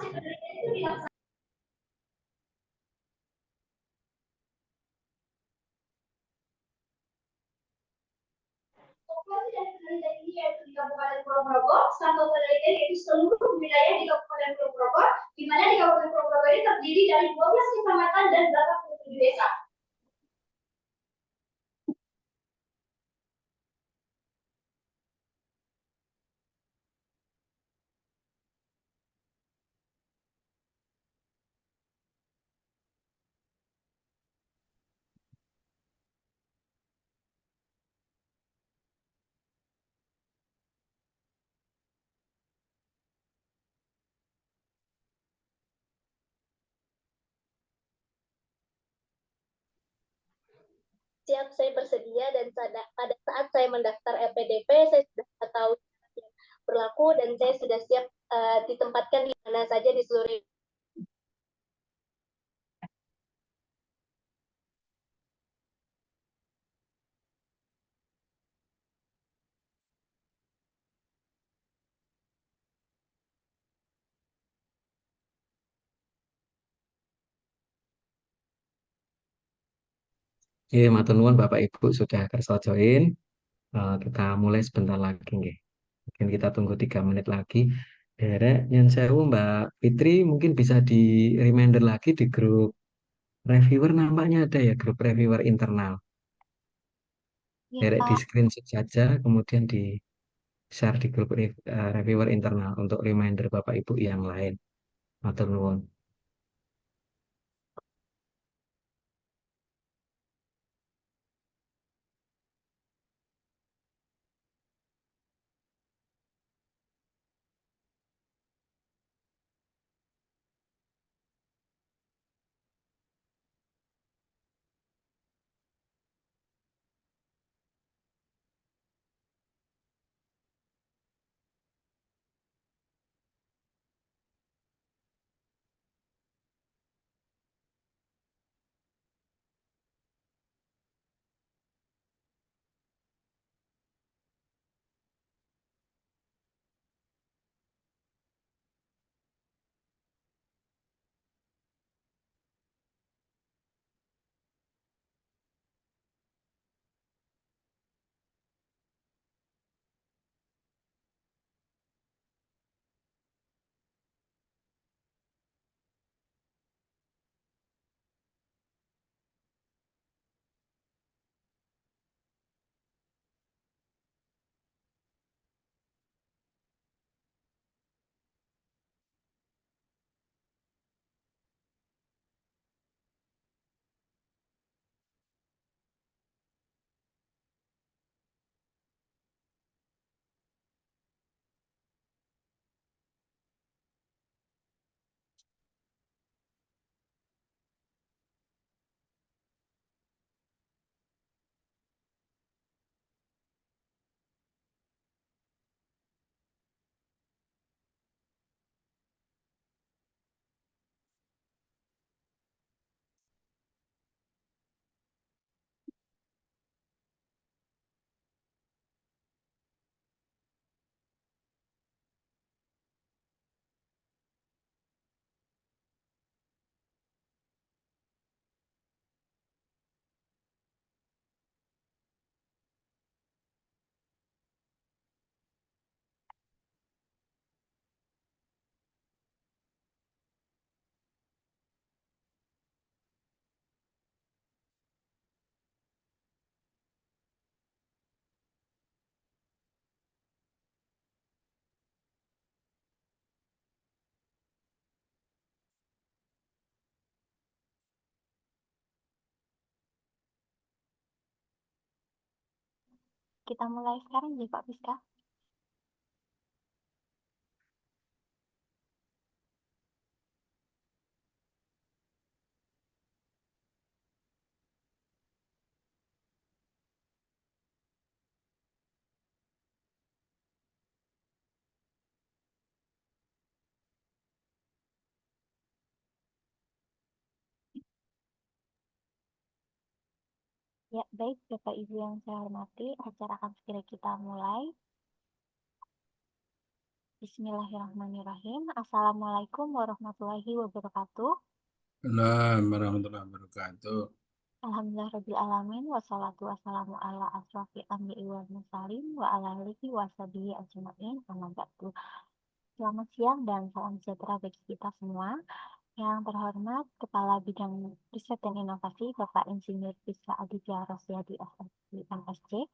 Penelitian ini yaitu di Kabupaten Pulau Progo, sampel penelitian yaitu seluruh wilayah di Kabupaten Pulau Progo, di mana di Kabupaten Pulau Progo ini terdiri dari 12 kecamatan dan 87 desa. Siap, saya bersedia dan pada saat saya mendaftar LPDP, saya sudah tahu yang berlaku dan saya sudah siap ditempatkan di mana saja di seluruh. Oke, matur nuwun Bapak Ibu sudah kersa join. Kita mulai sebentar lagi nggih. Mungkin kita tunggu 3 menit lagi. Derek nyun sewu Mbak Fitri mungkin bisa di reminder lagi di grup reviewer, nampaknya ada ya grup reviewer internal. Ya, Derek di Pak. screenshot saja kemudian di share di grup reviewer internal untuk reminder Bapak Ibu yang lain. Matur nuwun. Kita mulai sekarang ya Pak Piska. Ya, baik Bapak Ibu yang saya hormati, acara akan segera kita mulai. Bismillahirrahmanirrahim. Assalamualaikum warahmatullahi wabarakatuh. Assalamualaikum warahmatullahi wabarakatuh. Alhamdulillahirabbil alamin wassalatu wassalamu ala asrofil anbiya'i wal mursalin wa ala alihi washabihi ajmain amma ba'du. Selamat siang dan salam sejahtera bagi kita semua. Yang terhormat Kepala Bidang Riset dan Inovasi Bapak Insinyur Rizka Aditya Rosyadi MSc,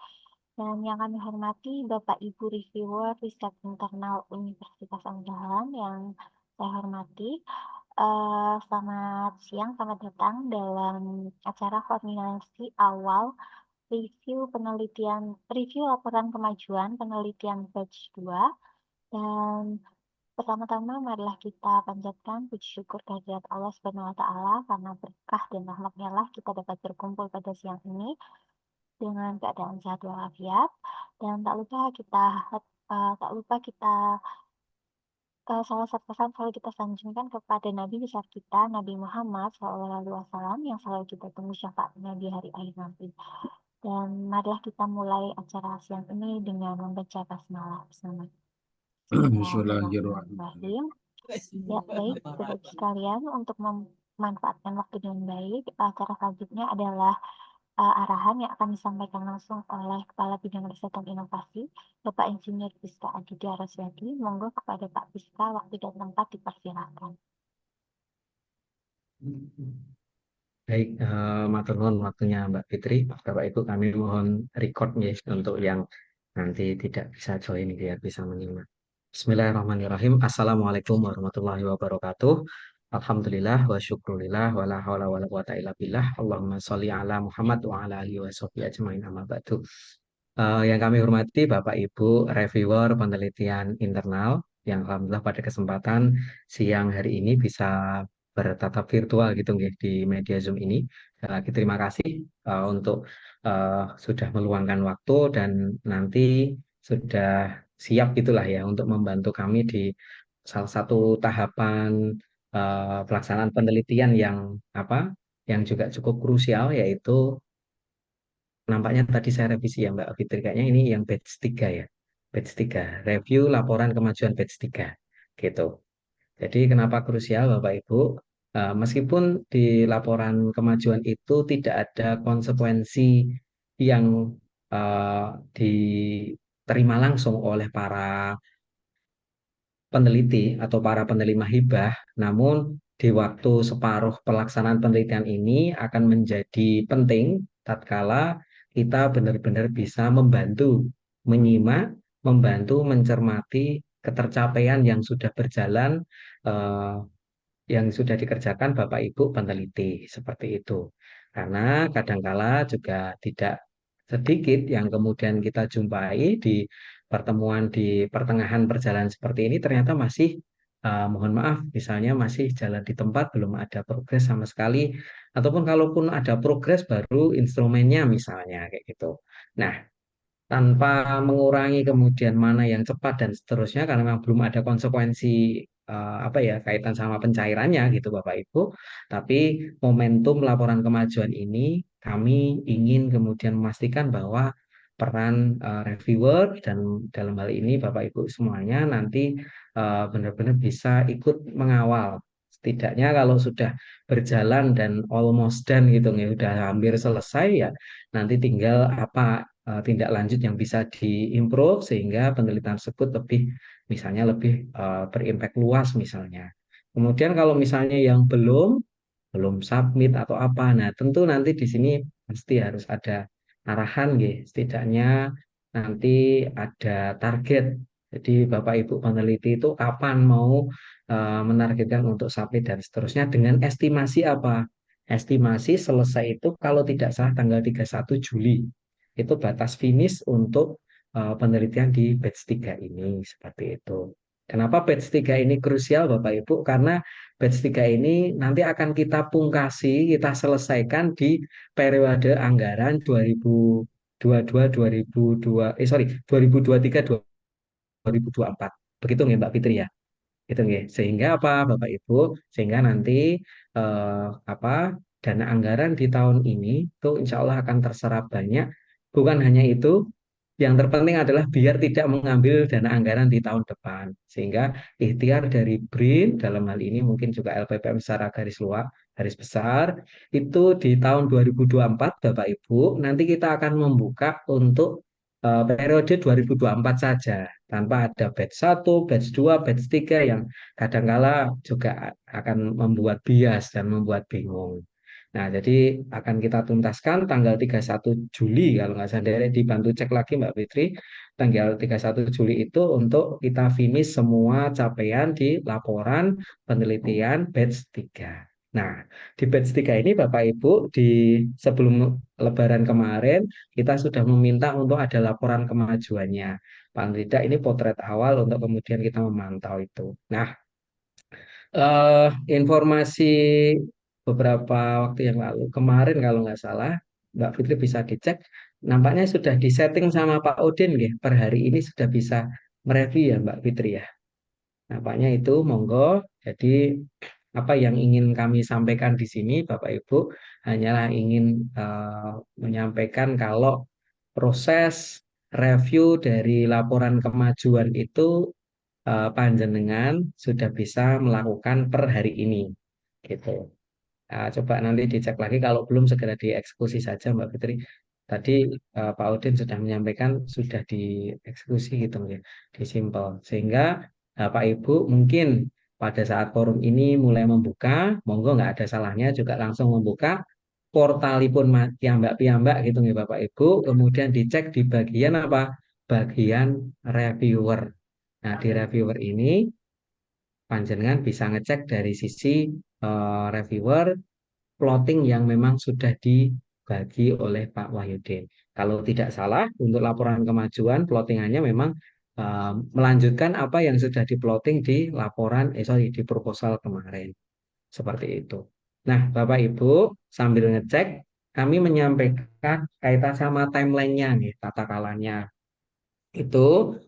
dan yang kami hormati Bapak Ibu Reviewer Riset Internal Universitas Andalan yang saya hormati. Selamat siang, selamat datang dalam acara koordinasi awal review laporan kemajuan penelitian batch 2. Dan pertama-tama marilah kita panjatkan puji syukur kehadirat Allah Subhanahu wa taala karena berkah dan rahmat-Nya lah kita dapat berkumpul pada siang ini dengan keadaan sehat walafiat. Dan tak lupa kita salah satu pesan selalu kita sanjungkan kepada Nabi besar kita, Nabi Muhammad SAW, yang selalu kita tunggu syafaatnya di hari akhir nanti. Dan marilah kita mulai acara siang ini dengan membaca basmalah bersama. Bismillahirrahmanirrahim. Ya, baik, Bapak sekalian, untuk memanfaatkan waktu dengan baik, acara selanjutnya adalah arahan yang akan disampaikan langsung oleh Kepala Bidang Riset dan Inovasi, Bapak Insinyur Rizka Aditya Rosyadi. Monggo kepada Pak Rizka, waktu dan tempat dipersilakan. Baik, matur nuwun waktunya Mbak Fitri. Bapak Ibu, kami mohon record ya untuk yang nanti tidak bisa join biar bisa menyimak. Bismillahirrahmanirrahim. Assalamualaikum warahmatullahi wabarakatuh. Alhamdulillah wa syukurillah wa la haula wa la quwata illa billah. Allahumma sholli ala Muhammad wa ala alihi wa sahbihi ajmain amma ba'du. Yang kami hormati Bapak Ibu reviewer penelitian internal yang alhamdulillah pada kesempatan siang hari ini bisa bertatap virtual gitu nggih di media Zoom ini. Sekali lagi terima kasih untuk sudah meluangkan waktu dan nanti sudah siap gitulah ya untuk membantu kami di salah satu tahapan pelaksanaan penelitian yang yang juga cukup krusial, yaitu nampaknya tadi saya revisi ya Mbak Fitri, kayaknya ini yang batch 3 ya. Batch 3, review laporan kemajuan batch 3 gitu. Jadi kenapa krusial Bapak Ibu? Meskipun di laporan kemajuan itu tidak ada konsekuensi yang uh, diterima langsung oleh para peneliti atau para penerima hibah, namun di waktu separuh pelaksanaan penelitian ini akan menjadi penting tatkala kita benar-benar bisa membantu menyimak, membantu mencermati ketercapaian yang sudah berjalan, eh, yang sudah dikerjakan Bapak Ibu peneliti seperti itu. Karena kadangkala juga tidak sedikit yang kemudian kita jumpai di pertemuan di pertengahan perjalanan seperti ini ternyata masih mohon maaf misalnya masih jalan di tempat, belum ada progres sama sekali, ataupun kalaupun ada progres baru instrumennya misalnya kayak gitu. Nah, tanpa mengurangi kemudian mana yang cepat dan seterusnya karena memang belum ada konsekuensi kaitan sama pencairannya gitu Bapak Ibu. Tapi momentum laporan kemajuan ini kami ingin kemudian memastikan bahwa peran reviewer dan dalam hal ini Bapak Ibu semuanya nanti benar-benar bisa ikut mengawal. Setidaknya kalau sudah berjalan dan almost done gitu ya, udah hampir selesai ya, nanti tinggal apa tindak lanjut yang bisa diimprove sehingga penelitian tersebut lebih berimpact luas misalnya. Kemudian kalau misalnya yang belum submit atau apa, nah tentu nanti di sini pasti harus ada arahan gitu. Setidaknya nanti ada target. Jadi Bapak Ibu peneliti itu kapan mau menargetkan untuk submit dan seterusnya dengan estimasi apa? Estimasi selesai itu kalau tidak salah tanggal 31 Juli. Itu batas finish untuk penelitian di batch 3 ini seperti itu. Kenapa batch 3 ini krusial Bapak Ibu? Karena batch 3 ini nanti akan kita pungkasi, kita selesaikan di periode anggaran 2023 begitu nggih Mbak Fitri ya, gitu nggih. Sehingga apa Bapak Ibu, sehingga nanti apa dana anggaran di tahun ini itu insya Allah akan terserap banyak. Bukan hanya itu, yang terpenting adalah biar tidak mengambil dana anggaran di tahun depan. Sehingga ikhtiar dari BRIN dalam hal ini mungkin juga LPPM secara garis luar, garis besar, itu di tahun 2024 Bapak Ibu, nanti kita akan membuka untuk periode 2024 saja, tanpa ada batch 1, batch 2, batch 3 yang kadangkala juga akan membuat bias dan membuat bingung. Nah, jadi akan kita tuntaskan tanggal 31 Juli, kalau nggak salah, Derek dibantu cek lagi Mbak Fitri, tanggal 31 Juli itu untuk kita finish semua capaian di laporan penelitian batch 3. Nah, di batch 3 ini Bapak Ibu, di sebelum Lebaran kemarin, kita sudah meminta untuk ada laporan kemajuannya. Paling tidak ini potret awal untuk kemudian kita memantau itu. Nah, eh informasi beberapa waktu yang lalu, kemarin kalau nggak salah, Mbak Fitri bisa dicek, nampaknya sudah disetting sama Pak Udin, ya. Per hari ini sudah bisa mereview ya Mbak Fitri ya. Nampaknya itu, monggo. Jadi apa yang ingin kami sampaikan di sini, Bapak Ibu, hanyalah ingin menyampaikan kalau proses review dari laporan kemajuan itu panjenengan sudah bisa melakukan per hari ini, gitu. Coba nanti dicek lagi kalau belum segera dieksekusi saja Mbak Fitri. Tadi Pak Udin sudah menyampaikan sudah dieksekusi gitu ya, disimpel. Sehingga Pak Ibu mungkin pada saat forum ini mulai membuka, monggo nggak ada salahnya juga langsung membuka portalipun piyambak-piyambak gitu ya Bapak Ibu. Kemudian dicek di bagian apa? Bagian reviewer. Nah, di reviewer ini panjenengan bisa ngecek dari sisi reviewer plotting yang memang sudah dibagi oleh Pak Wahyudin. Kalau tidak salah, untuk laporan kemajuan plottingannya memang melanjutkan apa yang sudah diplotting di laporan, sorry, di proposal kemarin. Seperti itu. Nah, Bapak Ibu, sambil ngecek, kami menyampaikan kaitan sama timeline-nya nih, tata kalanya. Itu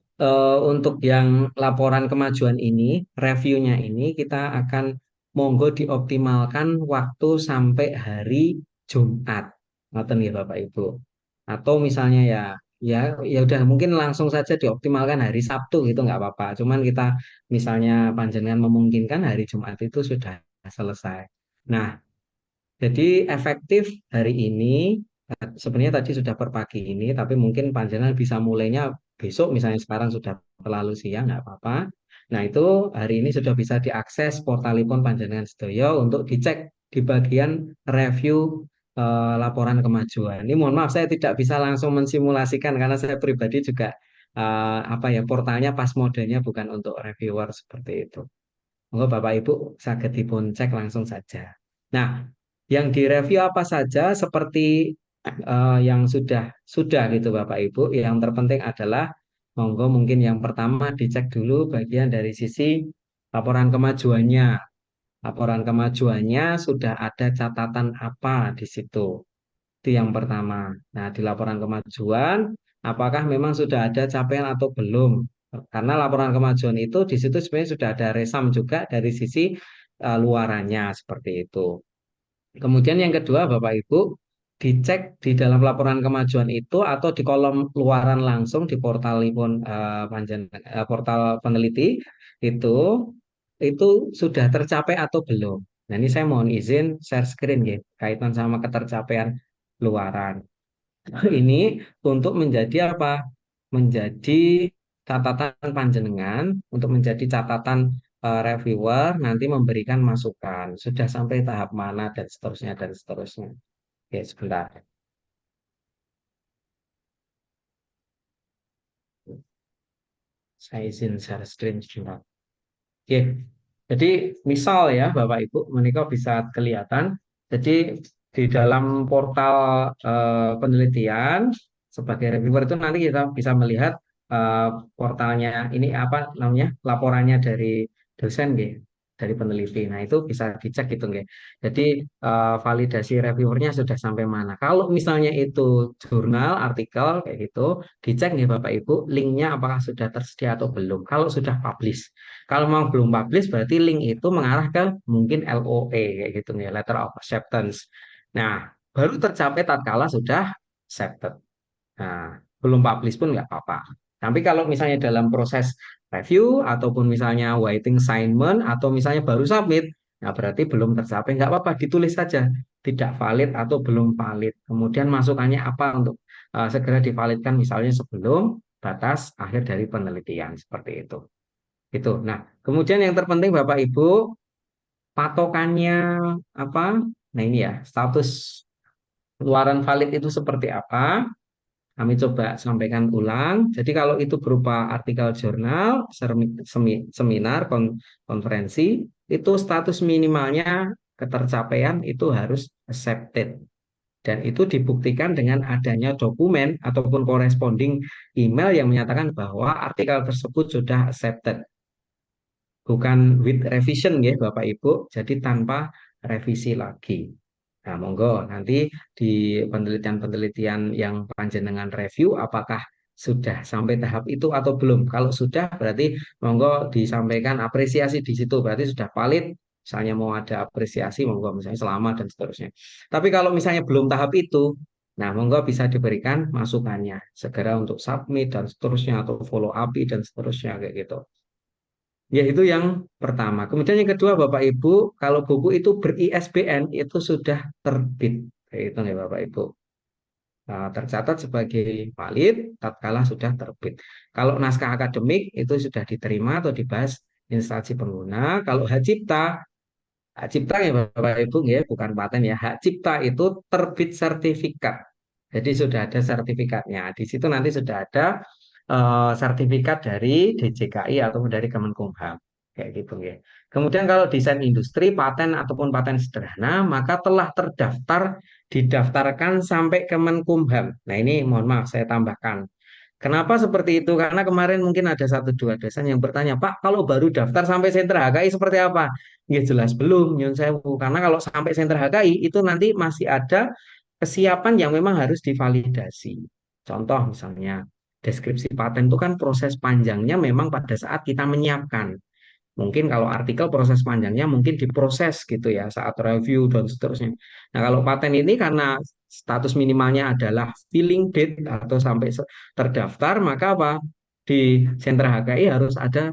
untuk yang laporan kemajuan ini, reviewnya ini kita akan monggo dioptimalkan waktu sampai hari Jumat. Ngoten ya Bapak Ibu. Atau misalnya ya ya ya udah mungkin langsung saja dioptimalkan hari Sabtu gitu nggak apa-apa. Cuman kita misalnya panjenengan memungkinkan hari Jumat itu sudah selesai. Nah, jadi efektif hari ini, sebenarnya tadi sudah per pagi ini, tapi mungkin panjenengan bisa mulainya besok, misalnya sekarang sudah terlalu siang, nggak apa-apa. Nah itu hari ini sudah bisa diakses portalipun panjenengan sedaya untuk dicek di bagian review laporan kemajuan. Ini mohon maaf saya tidak bisa langsung mensimulasikan karena saya pribadi juga apa ya portalnya pas modenya bukan untuk reviewer seperti itu. Monggo Bapak Ibu saged dipun cek langsung saja. Nah, yang direview apa saja seperti yang sudah gitu Bapak Ibu. Yang terpenting adalah monggo mungkin yang pertama dicek dulu bagian dari sisi laporan kemajuannya. Laporan kemajuannya sudah ada catatan apa di situ. Itu yang pertama. Nah, di laporan kemajuan, apakah memang sudah ada capaian atau belum? Karena laporan kemajuan itu di situ sebenarnya sudah ada resam juga dari sisi luarannya seperti itu. Kemudian yang kedua, Bapak Ibu, dicek di dalam laporan kemajuan itu atau di kolom luaran langsung di portal peneliti itu itu sudah tercapai atau belum. Nah, ini saya mohon izin share screen ya, kaitan sama ketercapaian luaran. Ini untuk menjadi apa? Menjadi catatan panjenengan, untuk menjadi catatan reviewer, nanti memberikan masukan. Sudah sampai tahap mana dan seterusnya dan seterusnya. Oke, sebentar. Saya izin share screen sebentar. Oke, jadi misal ya Bapak Ibu, menikah bisa kelihatan. Jadi di dalam portal penelitian sebagai reviewer itu nanti kita bisa melihat eh, portalnya ini apa namanya laporannya dari dosen gitu, dari peneliti. Nah itu bisa dicek gitu nggih. Jadi validasi reviewernya sudah sampai mana. Kalau misalnya itu jurnal, artikel kayak gitu, dicek nih Bapak Ibu, linknya apakah sudah tersedia atau belum. Kalau sudah publish. Kalau mau belum publish berarti link itu mengarah ke mungkin LOA kayak gitu nih, letter of acceptance. Nah, baru tercapai tatkala sudah accepted. Nah, belum publish pun nggak apa-apa. Tapi kalau misalnya dalam proses review ataupun misalnya waiting assignment atau misalnya baru submit, nah berarti belum tercapai, nggak apa-apa, ditulis saja tidak valid atau belum valid. Kemudian masukannya apa untuk segera divalidkan misalnya sebelum batas akhir dari penelitian seperti itu. Itu. Nah, kemudian yang terpenting Bapak Ibu, patokannya apa? Nah, ini ya, status luaran valid itu seperti apa? Kami coba sampaikan ulang. Jadi kalau itu berupa artikel jurnal, seminar, konferensi, itu status minimalnya ketercapaian itu harus accepted. Dan itu dibuktikan dengan adanya dokumen ataupun corresponding email yang menyatakan bahwa artikel tersebut sudah accepted. Bukan with revision ya Bapak Ibu, jadi tanpa revisi lagi. Nah, monggo nanti di penelitian-penelitian yang panjenengan review apakah sudah sampai tahap itu atau belum. Kalau sudah berarti monggo disampaikan apresiasi di situ, berarti sudah valid. Misalnya mau ada apresiasi, monggo misalnya selamat dan seterusnya. Tapi kalau misalnya belum tahap itu, nah monggo bisa diberikan masukannya segera untuk submit dan seterusnya atau follow up dan seterusnya kayak gitu. Ya, itu yang pertama. Kemudian yang kedua, Bapak Ibu, kalau buku itu ber-ISBN itu sudah terbit. Kayak itu ya, Bapak Ibu. Tercatat sebagai valid tatkala sudah terbit. Kalau naskah akademik itu sudah diterima atau dibahas instansi pengguna. Kalau hak cipta ya Bapak Ibu, ya, bukan paten ya. Hak cipta itu terbit sertifikat. Jadi sudah ada sertifikatnya. Di situ nanti sudah ada sertifikat dari DJKI ataupun dari Kemenkumham kayak gitu ya. Kemudian kalau desain industri, paten ataupun paten sederhana maka telah terdaftar didaftarkan sampai Kemenkumham. Nah, ini mohon maaf saya tambahkan. Kenapa seperti itu? Karena kemarin mungkin ada satu dua dosen yang bertanya, Pak, kalau baru daftar sampai sentra HKI seperti apa? Ya jelas belum, nyun sewu. Karena kalau sampai sentra HKI itu nanti masih ada kesiapan yang memang harus divalidasi. Contoh misalnya, deskripsi paten itu kan proses panjangnya memang pada saat kita menyiapkan. Mungkin kalau artikel proses panjangnya mungkin diproses gitu ya saat review dan seterusnya. Nah, kalau paten ini karena status minimalnya adalah filling date atau sampai terdaftar, maka apa? Di sentra HKI harus ada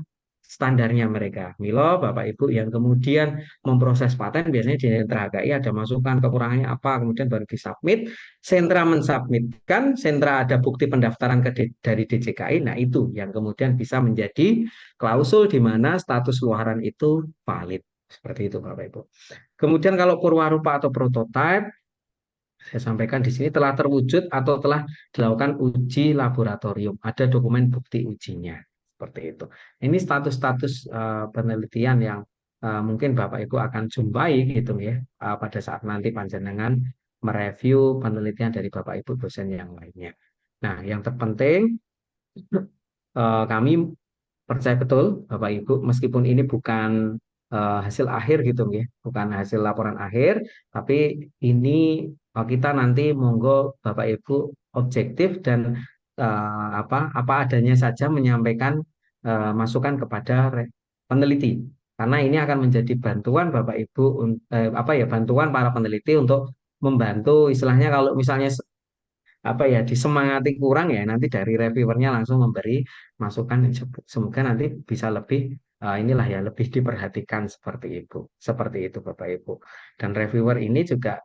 standarnya mereka. Milo, Bapak Ibu yang kemudian memproses paten biasanya di sentra HKI ada masukan kekurangannya apa, kemudian baru disubmit. Sentra mensubmitkan, sentra ada bukti pendaftaran dari DJKI. Nah, itu yang kemudian bisa menjadi klausul di mana status luaran itu valid. Seperti itu Bapak Ibu. Kemudian kalau purwarupa atau prototipe, saya sampaikan di sini telah terwujud atau telah dilakukan uji laboratorium. Ada dokumen bukti ujinya. Seperti itu. Ini status-status penelitian yang mungkin Bapak Ibu akan jumpai gitu ya pada saat nanti panjenengan mereview penelitian dari Bapak Ibu dosen yang lainnya. Nah, yang terpenting kami percaya betul Bapak Ibu, meskipun ini bukan hasil akhir gitu ya, bukan hasil laporan akhir, tapi ini kita nanti monggo Bapak Ibu objektif dan apa adanya saja menyampaikan masukan kepada peneliti. Karena ini akan menjadi bantuan Bapak Ibu apa ya, bantuan para peneliti untuk membantu istilahnya kalau misalnya apa ya disemangati kurang ya nanti dari reviewernya langsung memberi masukan semoga nanti bisa lebih inilah ya lebih diperhatikan seperti itu Bapak Ibu, dan reviewer ini juga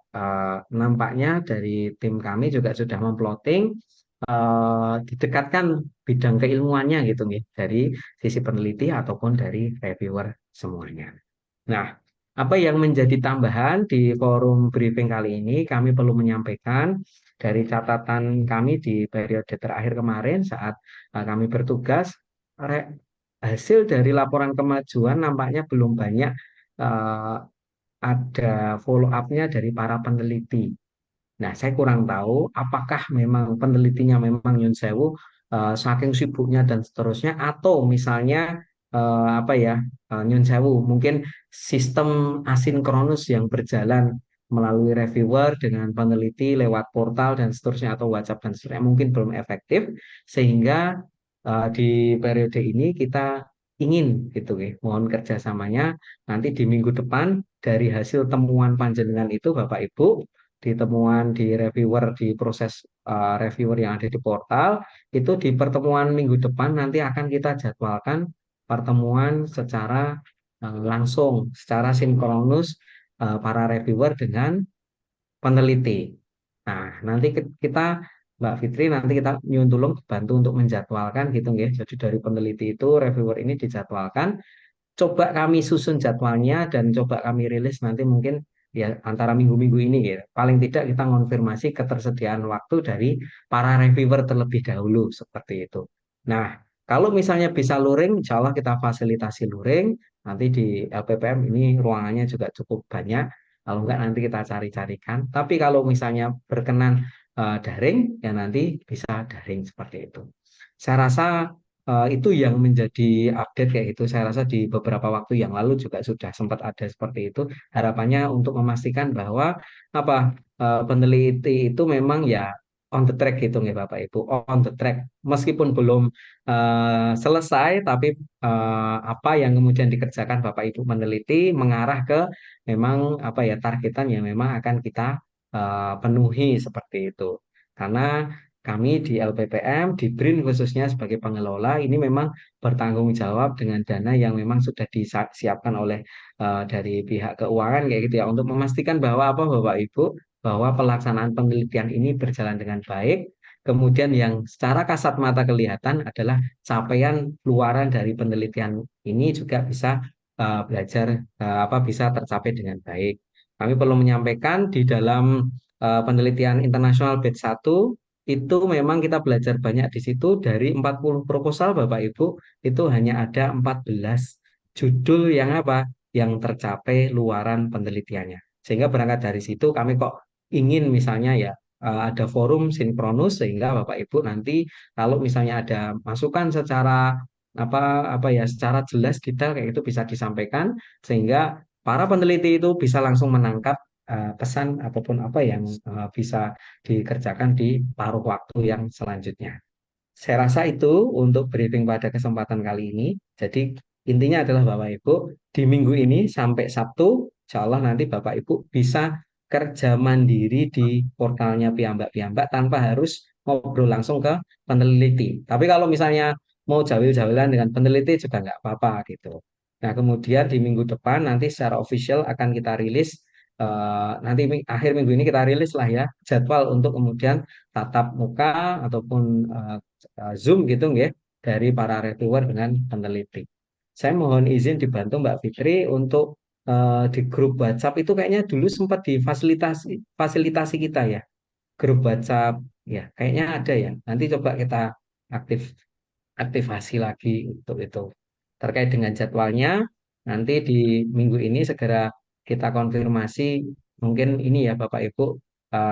nampaknya dari tim kami juga sudah memploting didekatkan bidang keilmuannya gitu nih dari sisi peneliti ataupun dari reviewer semuanya. Nah, apa yang menjadi tambahan di forum briefing kali ini, kami perlu menyampaikan dari catatan kami di periode terakhir kemarin saat kami bertugas, hasil dari laporan kemajuan nampaknya belum banyak ada follow up-nya dari para peneliti. Nah, saya kurang tahu apakah memang penelitinya memang Yun Sewu saking sibuknya dan seterusnya atau misalnya apa ya Nyun Sewu mungkin sistem asinkronus yang berjalan melalui reviewer dengan peneliti lewat portal dan seterusnya atau WhatsApp dan seterusnya mungkin belum efektif sehingga di periode ini kita ingin gitu ya mohon kerjasamanya nanti di minggu depan dari hasil temuan panjenengan itu Bapak Ibu di temuan di reviewer di proses reviewer yang ada di portal itu di pertemuan minggu depan nanti akan kita jadwalkan pertemuan secara langsung, secara sinkronus para reviewer dengan peneliti. Nah, nanti kita Mbak Fitri nanti kita nyun tulung bantu untuk menjadwalkan gitu nggih. Jadi dari peneliti itu reviewer ini dijadwalkan, coba kami susun jadwalnya dan coba kami rilis nanti mungkin ya antara minggu-minggu ini ya. Paling tidak kita konfirmasi ketersediaan waktu dari para reviewer terlebih dahulu seperti itu. Nah, kalau misalnya bisa luring, insya Allah kita fasilitasi luring. Nanti di LPPM ini ruangannya juga cukup banyak. Kalau enggak nanti kita cari-carikan. Tapi kalau misalnya berkenan daring, ya nanti bisa daring seperti itu. Saya rasa itu yang menjadi update kayak gitu. Saya rasa di beberapa waktu yang lalu juga sudah sempat ada seperti itu. Harapannya untuk memastikan bahwa apa peneliti itu memang ya on the track gitu nggak Bapak Ibu, on the track. Meskipun belum selesai, tapi apa yang kemudian dikerjakan Bapak Ibu meneliti mengarah ke memang apa ya targetan yang memang akan kita penuhi seperti itu. Karena kami di LPPM, di BRIN khususnya sebagai pengelola, ini memang bertanggung jawab dengan dana yang memang sudah disiapkan oleh dari pihak keuangan kayak gitu ya, untuk memastikan bahwa apa Bapak Ibu, bahwa pelaksanaan penelitian ini berjalan dengan baik. Kemudian yang secara kasat mata kelihatan adalah capaian luaran dari penelitian ini juga bisa belajar apa bisa tercapai dengan baik. Kami perlu menyampaikan di dalam penelitian internasional batch 1 itu memang kita belajar banyak di situ. Dari 40 proposal Bapak Ibu itu hanya ada 14 judul yang apa yang tercapai luaran penelitiannya. Sehingga berangkat dari situ kami kok ingin misalnya ya ada forum sinkronus sehingga Bapak Ibu nanti kalau misalnya ada masukan secara apa ya secara jelas detail kayak itu bisa disampaikan sehingga para peneliti itu bisa langsung menangkap pesan ataupun apa yang bisa dikerjakan di paruh waktu yang selanjutnya. Saya rasa itu untuk briefing pada kesempatan kali ini. Jadi intinya adalah Bapak Ibu, di minggu ini sampai Sabtu, insya Allah nanti Bapak Ibu bisa kerja mandiri di portalnya piyambak-piyambak tanpa harus ngobrol langsung ke peneliti. Tapi kalau misalnya mau jawil-jawilan dengan peneliti juga nggak apa-apa gitu. Nah, kemudian di minggu depan nanti secara official akan kita rilis, nanti akhir minggu ini kita rilis lah ya, jadwal untuk kemudian tatap muka ataupun Zoom gitu nggih dari para reviewer dengan peneliti. Saya mohon izin dibantu Mbak Fitri untuk di grup WhatsApp itu kayaknya dulu sempat difasilitasi fasilitasi kita ya. Grup WhatsApp ya, kayaknya ada ya. Nanti coba kita aktif aktifasi lagi untuk itu. Terkait dengan jadwalnya, nanti di minggu ini segera kita konfirmasi. Mungkin ini ya Bapak Ibu,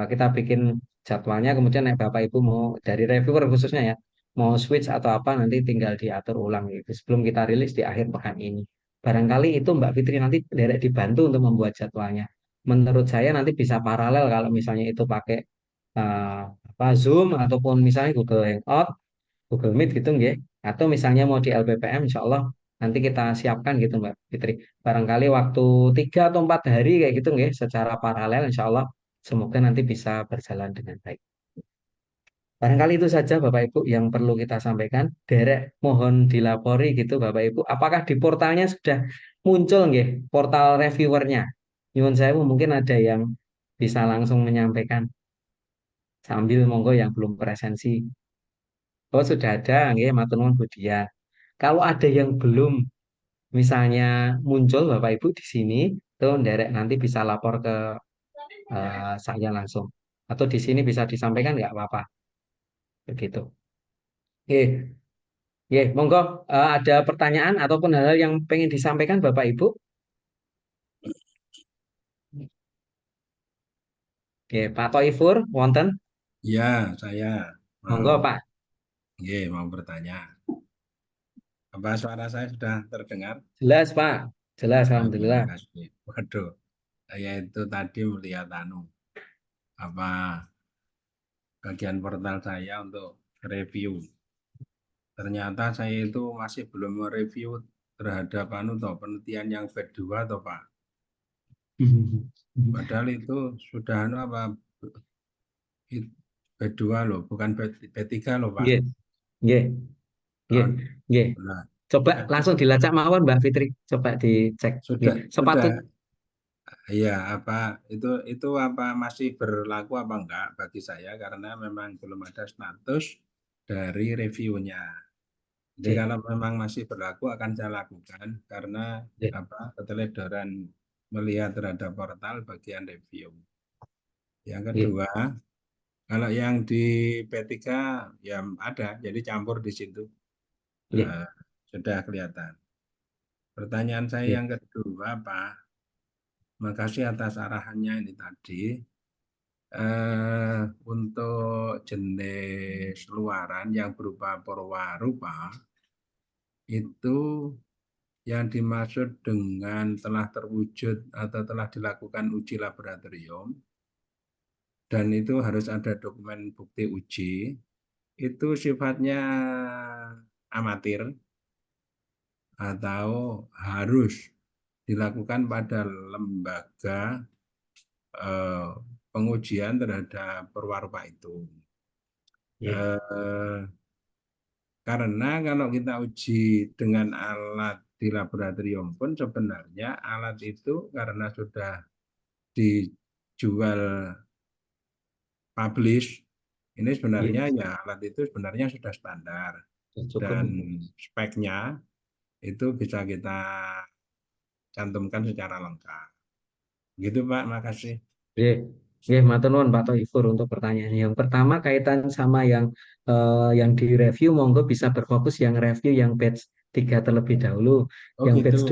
kita bikin jadwalnya, kemudian Bapak Ibu mau dari reviewer khususnya ya, mau switch atau apa nanti tinggal diatur ulang gitu sebelum kita rilis di akhir pekan ini. Barangkali itu Mbak Fitri nanti direct dibantu untuk membuat jadwalnya. Menurut saya nanti bisa paralel kalau misalnya itu pakai eh, apa Zoom ataupun misalnya Google Hangout, Google Meet gitu nggih. Atau misalnya mau di LPPM insya Allah nanti kita siapkan gitu Mbak Fitri. Barangkali waktu 3 atau 4 hari kayak gitu nggih secara paralel insya Allah semoga nanti bisa berjalan dengan baik. Barangkali itu saja Bapak Ibu yang perlu kita sampaikan. Derek mohon dilapori gitu Bapak Ibu. Apakah di portalnya sudah muncul nggih portal reviewernya? Nyuwun saya mungkin ada yang bisa langsung menyampaikan sambil monggo yang belum presensi. Oh sudah ada, nggih, matur nuwun Bu Dia. Kalau ada yang belum, misalnya muncul Bapak Ibu di sini, tuh nderek nanti bisa lapor ke saya langsung. Atau di sini bisa disampaikan nggak apa-apa, begitu. Oke, oke, monggo ada pertanyaan ataupun hal-hal yang pengen disampaikan Bapak Ibu. Oke, Pak Toifur, wonten, Ya, saya mau, monggo Pak. mau bertanya. Apa suara saya sudah terdengar? Jelas Pak, jelas, Terima Alhamdulillah. kasih. Waduh, saya itu tadi melihat apa bagian portal saya untuk review. Ternyata saya itu masih belum mereview terhadap toh penelitian yang bed 2 toh Pak. Padahal itu sudah anu apa B2 loh, bukan B3 loh, Pak. Nggih, nggih, nggih, Oh, nggih. nah, Coba jadi langsung dilacak mawon Mbak Fitri. Coba dicek. Nggih. sudah Sepatut iya apa itu apa masih berlaku apa enggak bagi saya karena memang belum ada status dari reviewnya. Jadi nggih, kalau memang masih berlaku akan saya lakukan karena nggih, apa keteledoran melihat terhadap portal bagian review. Yang nggih, kedua, kalau yang di P3 ya ada, jadi campur di situ. nggih, Eh, sudah kelihatan. Pertanyaan saya nggih, yang kedua, Pak, makasih atas arahannya ini tadi. Untuk jenis luaran yang berupa perwarupa itu yang dimaksud dengan telah terwujud atau telah dilakukan uji laboratorium dan itu harus ada dokumen bukti uji itu sifatnya amatir atau harus dilakukan pada lembaga eh, pengujian terhadap perwarupa itu. nggih, Eh, Karena kalau kita uji dengan alat di laboratorium pun sebenarnya alat itu karena sudah dijual publish, ini nggih. sebenarnya ya alat itu sebenarnya sudah standar Sudah cukup. dan speknya itu bisa kita cantumkan secara lengkap. Gitu Pak, makasih. Nggih, nggih, matur nuwun Pak Toifur untuk pertanyaan. Yang pertama kaitan sama yang direview, monggo bisa berfokus yang review yang batch 3 terlebih dahulu. Oh Yang gitu. batch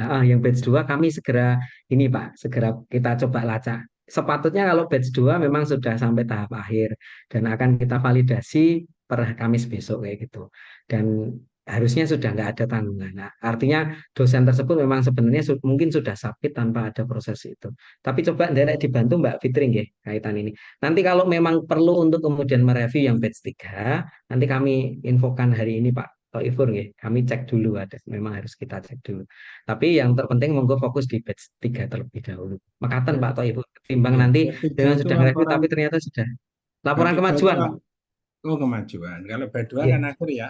2, yang batch 2 kami segera ini Pak, segera kita coba lacak. Sepatutnya kalau batch 2 memang sudah sampai tahap akhir dan akan kita validasi per Kamis besok kayak gitu. Dan harusnya sudah nggak ada tanggungan. Nah, artinya dosen tersebut memang sebenarnya mungkin sudah submit tanpa ada proses itu. Tapi coba nderek dibantu Mbak Fitri nggih kaitan ini. Nanti kalau memang perlu untuk kemudian mereview yang batch 3, nanti kami infokan hari ini Pak Ifur nggih. Kami cek dulu ada memang harus kita cek dulu. Tapi yang terpenting monggo fokus di batch 3 terlebih dahulu. Mekaten Pak Ifur ketimbang Ya, nanti B3 dengan itu sudah nge-review laporan tapi ternyata sudah laporan B3 itu kemajuan Pak. oh kemajuan. Kalau B2 kan Nggih. akhir ya.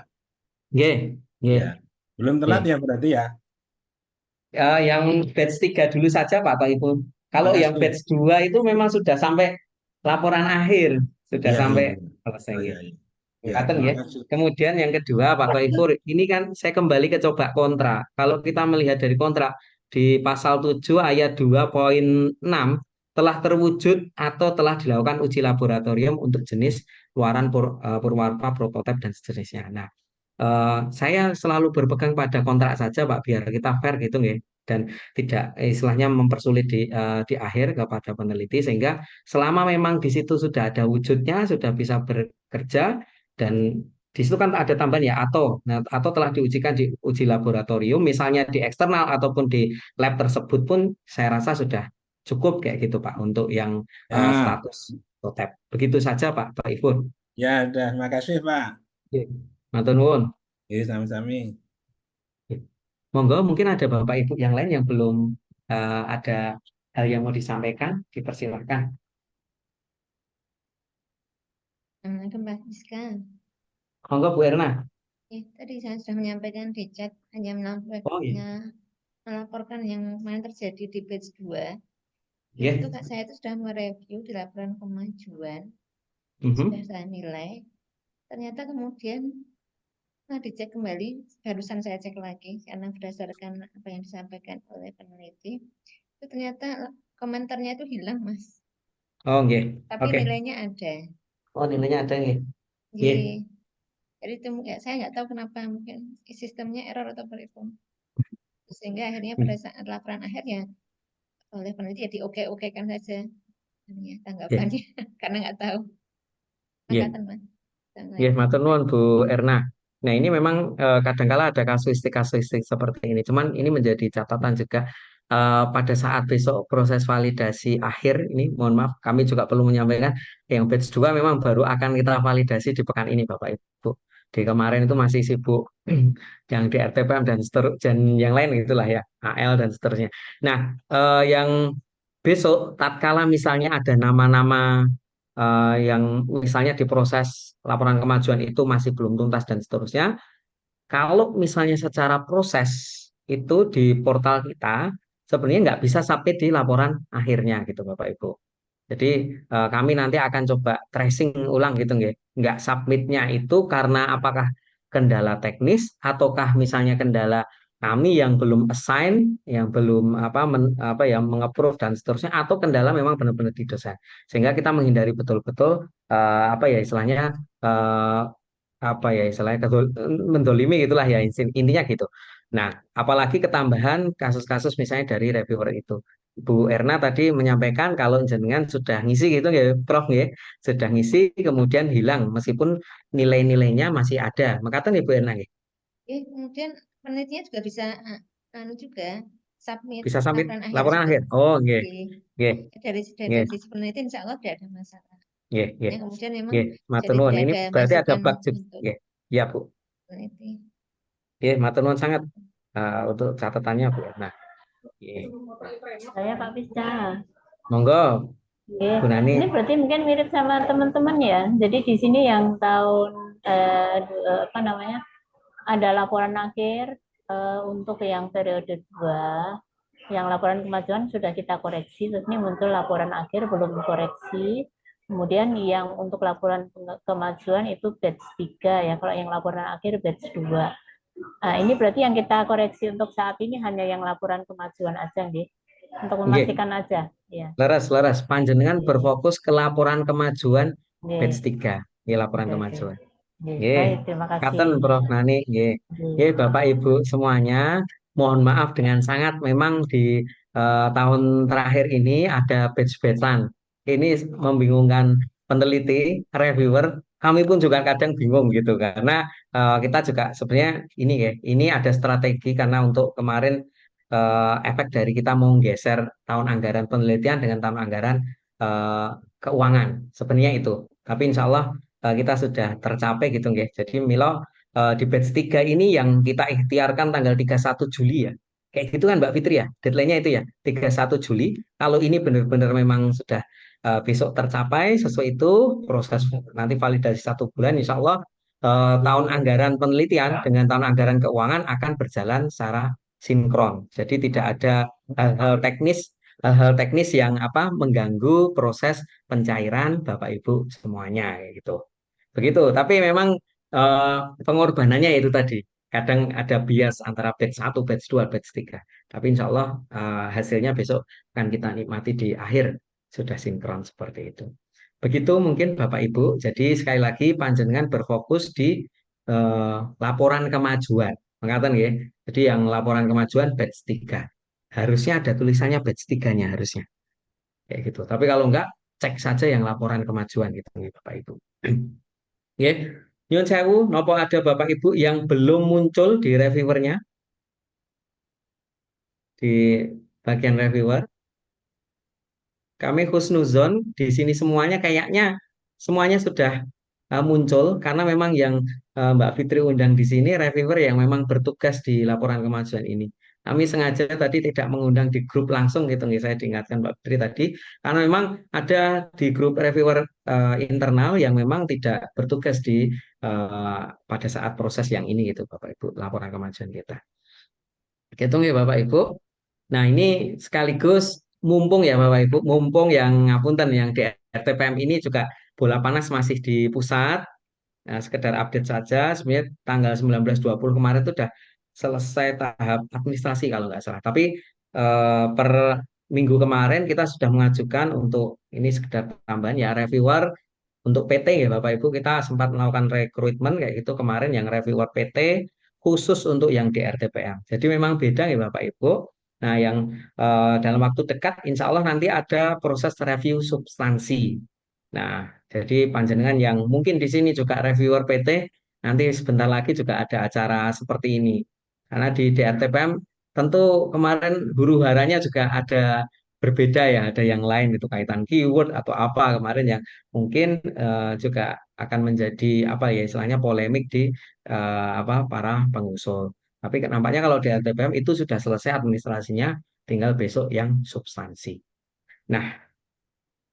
Nggih. Nggih. Ya. Belum telat Nggih. ya berarti ya. Yang batch 3 dulu saja Pak Ibu. Kalau yang Makasih. batch 2 itu memang sudah sampai laporan akhir, sudah Iya, iya, sampai iya. selesai. Oh, iya, Gitu. iya. Ya, Ngeten terima ya. kasih. Kemudian yang kedua Pak Toifur, ini kan saya kembali ke coba kontra. Kalau kita melihat dari kontrak di pasal 7 ayat 2.6 telah terwujud atau telah dilakukan uji laboratorium untuk jenis luaran purwarupa prototipe dan seterusnya. Nah, saya selalu berpegang pada kontrak saja Pak biar kita fair gitu nggih dan tidak istilahnya mempersulit di akhir kepada peneliti sehingga selama memang di situ sudah ada wujudnya sudah bisa bekerja dan di situ kan ada tambahan ya atau telah diujikan di uji laboratorium misalnya di eksternal ataupun di lab tersebut pun saya rasa sudah cukup kayak gitu Pak untuk yang Ya, status prototipe. Begitu saja Pak Ifun. ya, udah. Makasih, Pak. Oke. Matur nuwun. Ya, sami-sami. Monggo, mungkin ada Bapak Ibu yang lain yang belum ada hal yang mau disampaikan, dipersilakan. Assalamualaikum Pak Siska. Monggo Bu Erna. Ya, tadi saya sudah menyampaikan di chat hanya Oh iya, melaporkan yang kemarin terjadi di batch 2. Itu iya. Kak saya itu sudah mereview di laporan kemajuan, sudah Mhm. saya nilai. Ternyata kemudian setelah dicek kembali, barusan saya cek lagi karena berdasarkan apa yang disampaikan oleh peneliti, itu ternyata komentarnya itu hilang Mas, Oh iya, tapi oke. nilainya ada. Oh nilainya ada nih. Iya. Jadi, jadi itu ya, saya nggak tahu kenapa mungkin sistemnya error atau apa. Sehingga akhirnya pada saat laporan akhir ya oleh peneliti ya dioke-oke kan saja ya, Iya. tanggapannya karena nggak tahu. Iya. Angkatan Mas. Ya, Assalamualaikum. matur nuwun Bu Erna. Nah, ini memang kadangkala ada kasuistik-kasuistik seperti ini. Cuman ini menjadi catatan juga pada saat besok proses validasi akhir ini, mohon maaf, kami juga perlu menyampaikan yang batch 2 memang baru akan kita validasi di pekan ini, Bapak Ibu. Di kemarin itu masih sibuk yang di RTPM dan yang lain itulah ya, AL dan seterusnya. Nah, yang besok tatkala misalnya ada nama-nama yang misalnya diproses laporan kemajuan itu masih belum tuntas dan seterusnya, kalau misalnya secara proses itu di portal kita sebenarnya nggak bisa sampai di laporan akhirnya gitu Bapak Ibu. Jadi kami nanti akan coba tracing ulang gitu nggak submitnya itu karena apakah kendala teknis ataukah misalnya kendala kami yang belum assign, yang belum apa ya mengapprove dan seterusnya atau kendala memang benar-benar di dosen. Sehingga kita menghindari betul-betul apa ya istilahnya eh, apa ya istilahnya mendolimi gitulah ya intinya gitu. Nah, apalagi ketambahan kasus-kasus misalnya dari reviewer itu. Bu Erna tadi menyampaikan kalau jenengan sudah ngisi gitu ya, Prof ya, sudah ngisi kemudian hilang meskipun nilai-nilainya masih ada. Makanya nih Bu Erna nggih, Kemudian penelitinya juga bisa anu juga submit bisa sampai laporan akhir laporan juga. akhir. Oh, nggih, Oke. nggih, Dari nggih, sisi penelitian insya Allah tidak ada masalah. nggih, nggih, Ya, kemudian memang nggih. Matur jadi nuwun. tidak Ini ada berarti ada masukan bug juga. untuk Nggih. Ya, Bu. peneliti. Nggih, matur nuwun sangat untuk catatannya Bu Erna. Nggih. Saya Pak Pisca. Monggo, Oke, Bu Nani. ini berarti mungkin mirip sama teman-teman ya. Jadi di sini yang tahun apa namanya ada laporan akhir untuk yang periode 2, yang laporan kemajuan sudah kita koreksi, terus ini muncul laporan akhir belum koreksi. Kemudian yang untuk laporan kemajuan itu batch 3 ya, kalau yang laporan akhir batch 2. Nah, ini berarti yang kita koreksi untuk saat ini hanya yang laporan kemajuan aja, nggih. Untuk Nggih. memastikan aja, ya. Leres, panjenengan Oke. berfokus ke laporan kemajuan batch Nggih. 3. Nggih, laporan Oke, oke. kemajuan. Nggih, Nggih, baik, terima katen kasih. Prof Nani, nggih. Nggih, Nggih. Bapak Ibu semuanya, mohon maaf dengan sangat memang di tahun terakhir ini ada batch-batchan. Ini membingungkan peneliti, reviewer, kami pun juga kadang bingung gitu karena kita juga sebenarnya ini ya, ini ada strategi karena untuk kemarin efek dari kita mau geser tahun anggaran penelitian dengan tahun anggaran keuangan. Sebenarnya itu. Tapi insya Allah kita sudah tercapai gitu nggih. Jadi Milo di batch 3 ini yang kita ikhtiarkan tanggal 31 Juli ya. Kayak gitu kan Mbak Fitri ya. Deadline-nya itu ya 31 Juli. Kalau ini benar-benar memang sudah besok tercapai sesuai itu proses nanti validasi 1 bulan insya Allah tahun anggaran penelitian dengan tahun anggaran keuangan akan berjalan secara sinkron. Jadi tidak ada hal-hal teknis yang mengganggu proses pencairan Bapak Ibu semuanya kayak gitu. Begitu. Tapi memang eh, pengorbanannya itu tadi. Kadang ada bias antara batch 1, batch 2, batch 3. Tapi insya Allah hasilnya besok akan kita nikmati di akhir sudah sinkron seperti itu. Begitu mungkin Bapak Ibu. Jadi sekali lagi panjenengan berfokus di laporan kemajuan. Mengatakan ya. Jadi yang laporan kemajuan batch 3. Harusnya ada tulisannya batch 3-nya harusnya. Kayak gitu. Tapi kalau enggak, cek saja yang laporan kemajuan gitu Bapak Ibu. Ya, nyun sewu, nopo ada Bapak Ibu yang belum muncul di reviewernya, di bagian reviewer. Kami husnuzon di sini semuanya kayaknya semuanya sudah muncul karena memang yang Mbak Fitri undang di sini reviewer yang memang bertugas di laporan kemajuan ini. Kami sengaja tadi tidak mengundang di grup langsung gitu, nih saya diingatkan Mbak Fitri tadi, karena memang ada di grup reviewer internal yang memang tidak bertugas di pada saat proses yang ini gitu Bapak Ibu laporan kemajuan kita. Gitu ya Bapak Ibu. Nah, ini sekaligus mumpung ya Bapak Ibu, mumpung yang ngapunten yang di RTPM ini juga bola panas masih di pusat. Nah, sekedar update saja, sebenarnya tanggal 19-20 kemarin itu sudah selesai tahap administrasi kalau nggak salah. Tapi per minggu kemarin kita sudah mengajukan untuk ini sekedar tambahan ya reviewer untuk PT ya Bapak Ibu kita sempat melakukan rekrutmen kayak gitu kemarin yang reviewer PT khusus untuk yang di RTPM. Jadi memang beda ya Bapak Ibu. Nah, yang dalam waktu dekat insya Allah nanti ada proses review substansi. Nah, jadi panjenengan yang mungkin di sini juga reviewer PT, nanti sebentar lagi juga ada acara seperti ini. Karena di DRTPM tentu kemarin huru haranya juga ada berbeda ya, ada yang lain itu kaitan keyword atau apa kemarin yang mungkin juga akan menjadi apa ya istilahnya polemik di para pengusul. Tapi nampaknya kalau di RTPM itu sudah selesai administrasinya, tinggal besok yang substansi. Nah,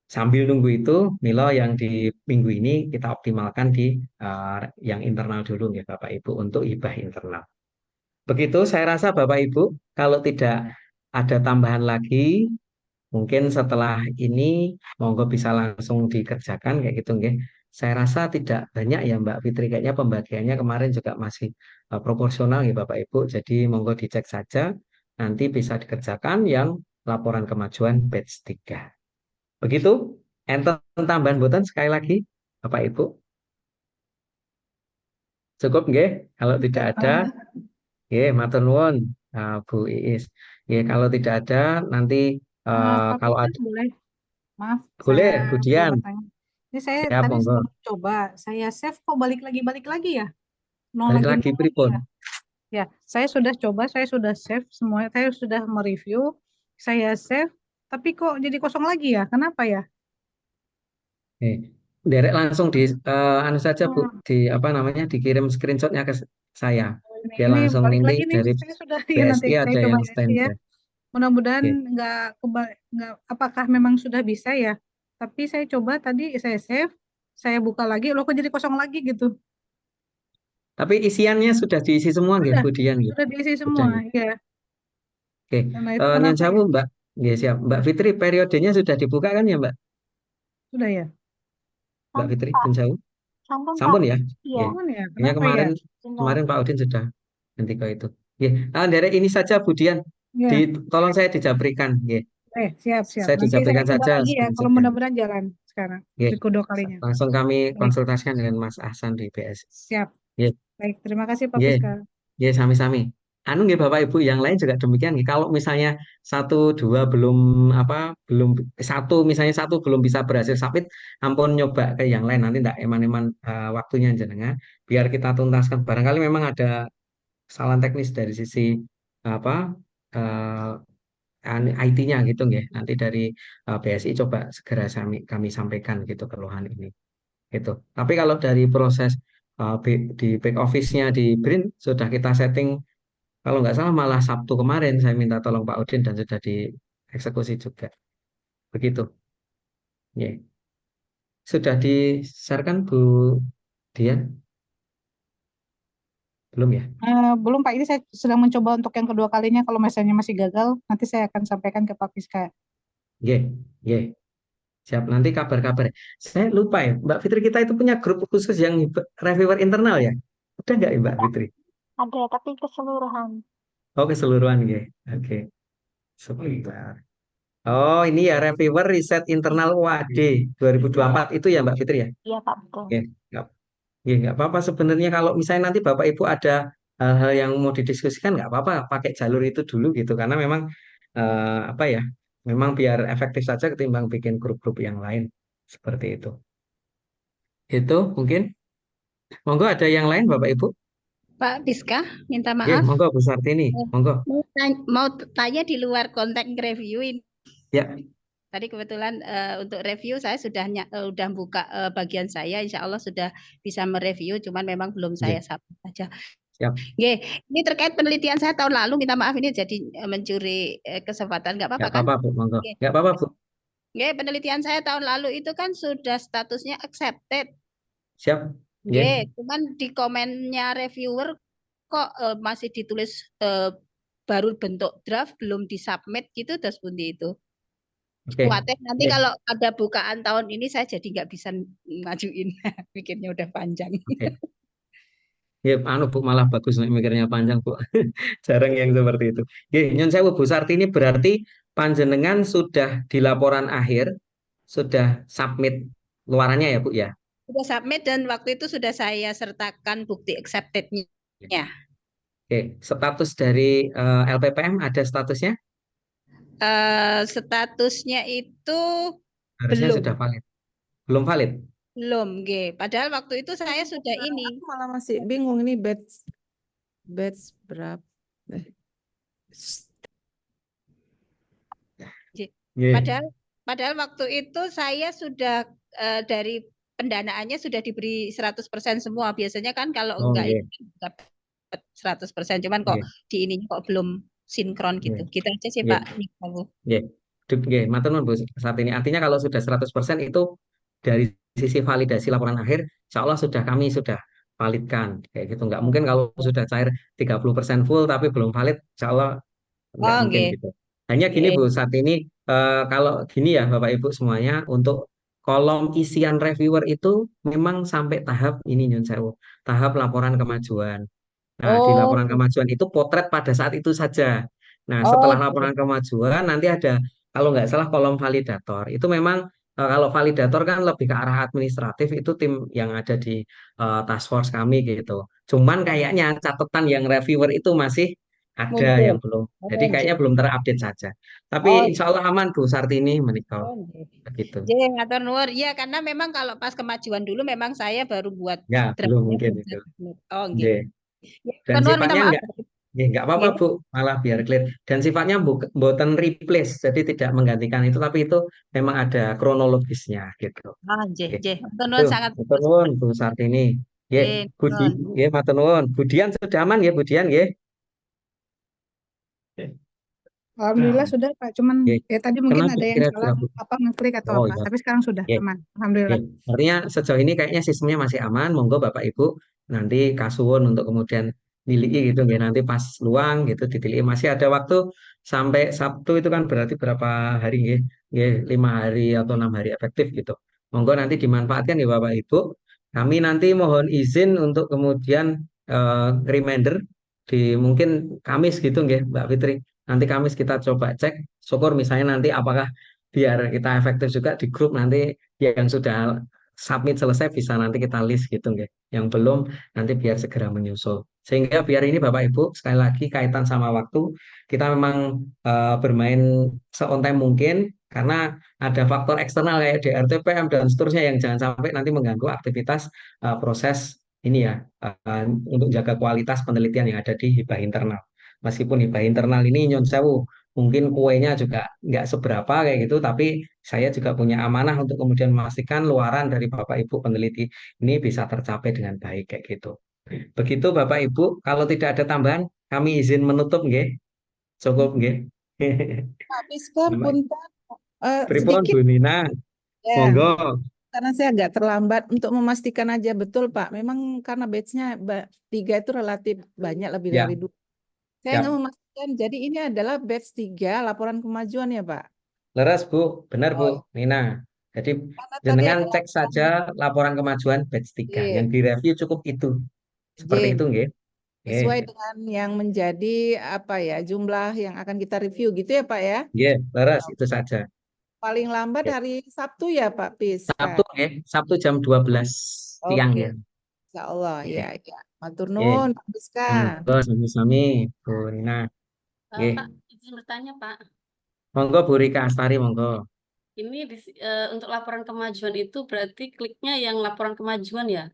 sambil nunggu itu, Milo yang di minggu ini kita optimalkan di yang internal dulu ya Bapak Ibu untuk hibah internal. Begitu saya rasa Bapak Ibu, kalau tidak ada tambahan lagi, mungkin setelah ini monggo bisa langsung dikerjakan kayak gitu nggih. Saya rasa tidak banyak ya Mbak Fitri, kayaknya pembagiannya kemarin juga masih proporsional ya Bapak Ibu. Jadi monggo dicek saja, nanti bisa dikerjakan yang laporan kemajuan batch 3. Begitu, enten tambahan boten sekali lagi Bapak Ibu. Cukup nggih? Kalau tidak ada, nggih matur nuwun Bu Iis. Nggih, kalau tidak ada nanti Pak kalau Peter ada boleh, maaf, saya boleh Bu mau Dian. bertanya. Ini saya Siap tadi monggo. sebelum coba, saya save kok balik lagi ya? Balik lagi Nol lagi pripun? ya? Ya, saya sudah coba, saya sudah save semua, saya sudah mereview, saya save, tapi kok jadi kosong lagi ya? Kenapa ya? Eh, derek langsung di anu saja Bu, Hmm, di apa namanya dikirim screenshotnya ke saya. Dia ini langsung balik ini lagi nih, dari saya sudah ya nanti BSI saya ada coba yang ya. standby. Mudah-mudahan Oke. nggak apakah memang sudah bisa ya? Tapi saya coba tadi saya save, saya buka lagi, loh kok jadi kosong lagi gitu? Tapi isiannya sudah diisi semua nggih Sudah, Bu Dian nggih? sudah diisi Sudah semua, nggih. ya. Oke. Nah itu Nyon kenapa sewu ya? Mbak. Nggih siap. Mbak Fitri periodenya sudah dibuka kan ya Mbak? Sudah ya? Mbak Sambung Fitri Pak, Nyon sewu? sambung Pak. Sampun ya? Iya, Nggih. Cuman ya, Kayaknya kenapa ya? kemarin benar. kemarin Pak Udin sudah nanti ke itu. Nggih. Derek ini saja Bu Dian. Ya, Tolong saya dijabrikan nggih. siap, siap. Saya Nanti saya dijabrikan coba saja lagi ya, kalau screenshotnya. mudah-mudahan jalan sekarang. Oke, Di kedua kalinya. langsung kami Baik, konsultasikan dengan Mas Ahsan di PS. siap. Oke, Baik, terima kasih Pak oke, Piska. oke, sami-sami. Anu nggih Bapak Ibu yang lain juga demikian nih. Kalau misalnya satu dua belum apa belum misalnya satu belum bisa berhasil submit, ampun nyoba ke yang lain nanti ndak eman-eman waktunya jenengan biar kita tuntaskan. Barangkali memang ada kesalahan teknis dari sisi apa IT-nya gitu nggih. Nanti dari BSI coba segera kami sampaikan gitu keluhan ini. Gitu. Tapi kalau dari proses di back office-nya di BRIN sudah kita setting, kalau nggak salah malah Sabtu kemarin saya minta tolong Pak Udin dan sudah dieksekusi juga. Begitu. Ya. Sudah di-share-kan Bu Dian? Belum ya? Belum Pak, ini saya sedang mencoba untuk yang kedua kalinya. Kalau misalnya masih gagal, nanti saya akan sampaikan ke Pak Piska. Ye, ye. Siap, nanti kabar-kabar. Saya lupa ya, Mbak Fitri kita itu punya grup khusus yang reviewer internal ya? Udah nggak ya Mbak Fitri? Ada, tapi keseluruhan. Oh, keseluruhan ya. Oke. Sebentar. Oh, ini ya reviewer riset internal UAD 2024 itu ya Mbak Fitri ya? Iya Pak, betul. Oke, nggak, ya, nggak apa-apa sebenarnya kalau misalnya nanti Bapak Ibu ada hal-hal yang mau didiskusikan nggak apa-apa pakai jalur itu dulu gitu karena memang apa ya, memang biar efektif saja ketimbang bikin grup-grup yang lain seperti itu. Itu mungkin, monggo ada yang lain Bapak Ibu? Pak Piska, minta Ya, maaf. monggo Bu Sartini, monggo. Mau tanya di luar konteks review ini. Ya, Tadi kebetulan untuk review saya sudah buka bagian saya, Insya Allah sudah bisa mereview, cuman memang belum saya ya, submit saja. siap. Oke, ini terkait penelitian saya tahun lalu, minta maaf ini jadi mencuri kesempatan, nggak apa-apa Nggak kan? apa-apa Bu, monggo. Oke. Nggak apa-apa Bu, Oke, penelitian saya tahun lalu itu kan sudah statusnya accepted. siap. Ya, Oke, cuman di komennya reviewer kok masih ditulis baru bentuk draft, belum disubmit gitu, terus pundi itu. oke. Khawatir nanti Ya. kalau ada bukaan tahun ini saya jadi nggak bisa ngajuin, pikirnya udah panjang. Oke. Ya, anu Bu malah bagus nih mikirnya panjang Bu. Jarang yang seperti itu. Oke, Nyon sewu Bu Sartini berarti panjenengan sudah di laporan akhir, sudah submit luarannya ya Bu ya. Sudah submit dan waktu itu sudah saya sertakan bukti accepted-nya. Oke, status dari LPPM ada statusnya? Statusnya itu Harusnya belum, sudah valid. Belum valid. belum, G. Padahal waktu itu saya sudah ini. Aku malah masih bingung ini batch berapa? Yeah. Padahal waktu itu saya sudah dari pendanaannya sudah diberi 100% semua. Biasanya kan kalau Oh, enggak yeah. itu dapat 100%. Cuman kok Yeah. di ininya kok belum sinkron gitu. Yeah. Gitu aja sih Yeah. Pak. Yeah. Nggih, matur nuwun Bu saat ini. Artinya kalau sudah 100% itu dari sisi validasi laporan akhir, insya Allah kami sudah validkan kayak gitu. Nggak mungkin kalau sudah cair 30% full tapi belum valid, insya Allah nggak Oh, mungkin nggih. gitu. Hanya gini Nggih. Bu, saat ini kalau gini ya Bapak Ibu semuanya untuk kolom isian reviewer itu memang sampai tahap ini Nyun Sewu, tahap laporan kemajuan. Nah, di laporan Oh, kemajuan itu potret pada saat itu saja. Nah, oh, setelah nggih. laporan kemajuan nanti ada kalau nggak salah kolom validator. Itu memang kalau validator kan lebih ke arah administratif itu tim yang ada di task force kami gitu. Cuman kayaknya catatan yang reviewer itu masih ada Muncul. yang belum. Jadi Oh, kayaknya nggih. belum terupdate saja. Tapi Oh, insya Allah aman Bu Sartini menikah oh, nggih. begitu. Nggih, ngatur nuwun. Iya, karena memang kalau pas kemajuan dulu memang saya baru buat Ya, belum draftnya mungkin belum itu. saya submit. Oh, nggih. Oke. Ya, Dan ngatur nuwun minta sifatnya maaf. nggak apa-apa Nggih. Bu, malah biar clear. Dan sifatnya bukan replace, jadi tidak menggantikan itu, tapi itu memang ada kronologisnya gitu. Ah, nggih, Oke. nggih. Ngatur Itu, nuwun sangat matur nuwun Bu Sartini. Ya, nggih, Budi, nuwun. ya matur nuwun. Budian sudah aman ya Budian ya. Alhamdulillah Nah, sudah Pak. Cuman ya. ya tadi mungkin Kenapa ada yang kira-kira salah Bu? apa ngeklik atau Oh apa. ya. Tapi sekarang sudah Ya. aman. Oke, Alhamdulillah. artinya sejauh ini kayaknya sistemnya masih aman. Monggo Bapak Ibu nanti kasuwun untuk kemudian nilai gitu ya. Nanti pas luang gitu diteliti. Masih ada waktu sampai Sabtu itu kan berarti berapa hari ya? Ya, 5 hari atau 6 hari efektif gitu. Monggo nanti dimanfaatkan ya Bapak Ibu. Kami nanti mohon izin untuk kemudian reminder di mungkin Kamis gitu ya Mbak Fitri. Nanti Kamis kita coba cek. Syukur misalnya nanti apakah biar kita efektif juga di grup nanti yang sudah submit selesai bisa nanti kita list gitu nggak. Yang belum nanti biar segera menyusul. Sehingga biar ini Bapak Ibu sekali lagi kaitan sama waktu kita memang bermain se-on time mungkin karena ada faktor eksternal kayak DRTPM dan seterusnya yang jangan sampai nanti mengganggu aktivitas proses ini ya untuk jaga kualitas penelitian yang ada di hibah internal. Meskipun hibah internal ini nyon sewu mungkin kuenya juga nggak seberapa kayak gitu, tapi saya juga punya amanah untuk kemudian memastikan luaran dari Bapak Ibu peneliti ini bisa tercapai dengan baik kayak gitu. Begitu Bapak Ibu, kalau tidak ada tambahan, kami izin menutup nggih. Cukup nggih. Pak Piskar Bapak, punten pripun sedikit Bu Nina, ya, monggo. karena saya agak terlambat untuk memastikan aja betul Pak. Memang karena batch-nya 3 itu relatif banyak lebih dari Ya, 2. Saya nggak ya. memastikan. Jadi ini adalah batch 3 laporan kemajuan ya Pak. Leres Bu, benar Bu Oh, ya. Nina. Jadi Karena tadi jenengan ada cek laporan saja laporan kemajuan batch 3. Yang J, direview cukup itu. Seperti J itu nggih. Nggih. sesuai dengan yang menjadi apa ya jumlah yang akan kita review gitu ya Pak ya. Nggih, leres itu saja. Paling lambat Nggih. hari Sabtu ya Pak Sabtu Piskar. nggih, Sabtu jam 12 siang Oke, ya. Insya Allah ya Nggih. ya. Matur Nggih. nuwun Pak Piskar. Monggo sami-sami Bu Nina. Nggih. Pak, izin bertanya, Pak. Monggo Bu Rika Astari monggo. Ini untuk laporan kemajuan itu berarti kliknya yang laporan kemajuan ya?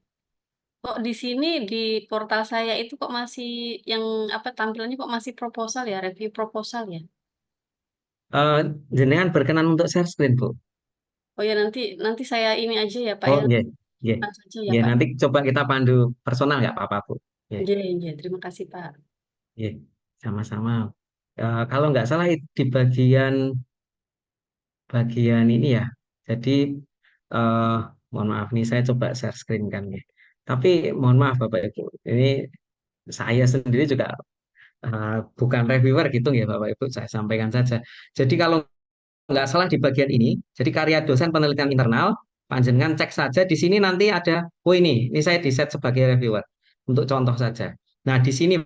Kok di sini di portal saya itu kok masih yang apa tampilannya kok masih proposal ya, review proposal ya? Eh, jenengan berkenan untuk share screen Bu. Oh ya nanti saya ini aja ya, Pak Oh ya. nggih. Nggih. Langsung saja ya, Nggih, Pak. nanti coba kita pandu personal nggak apa-apa Bu. Nggih. Iya, iya, terima kasih, Pak. Nggih. Sama-sama. Kalau nggak salah di bagian bagian ini ya. Jadi eh mohon maaf nih saya coba share screen kan ya. Tapi mohon maaf Bapak Ibu, ini saya sendiri juga bukan reviewer gitu ya Bapak Ibu, saya sampaikan saja. Jadi kalau nggak salah di bagian ini, jadi karya dosen penelitian internal, panjenengan cek saja di sini nanti ada, oh ini saya di set sebagai reviewer untuk contoh saja. Nah di sini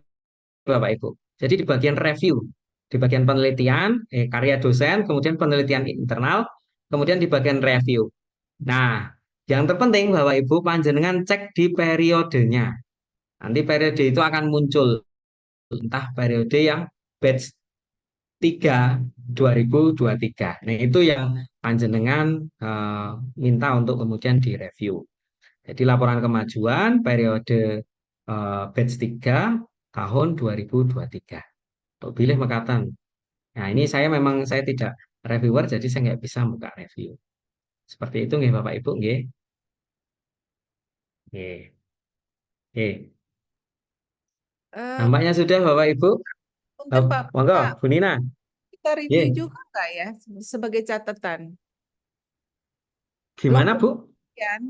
Bapak Ibu, jadi di bagian review, di bagian penelitian, karya dosen, kemudian penelitian internal, kemudian di bagian review. Nah, yang terpenting Bapak Ibu panjenengan cek di periodenya. Nanti periode itu akan muncul entah periode yang batch 3 2023. Nah, itu yang panjenengan minta untuk kemudian direview. Jadi laporan kemajuan periode batch 3 tahun 2023. Untuk pilih mekatan. Nah, ini saya tidak reviewer jadi saya nggak bisa buka review. Seperti itu nggih Bapak Ibu nggih. Nggih. Nggih. Eh, Nampaknya sudah Bapak Ibu. Punten Pak, Monggo, Pak, Bu Nina. kita review Nggih. juga nggak ya sebagai catatan? Gimana, Bu?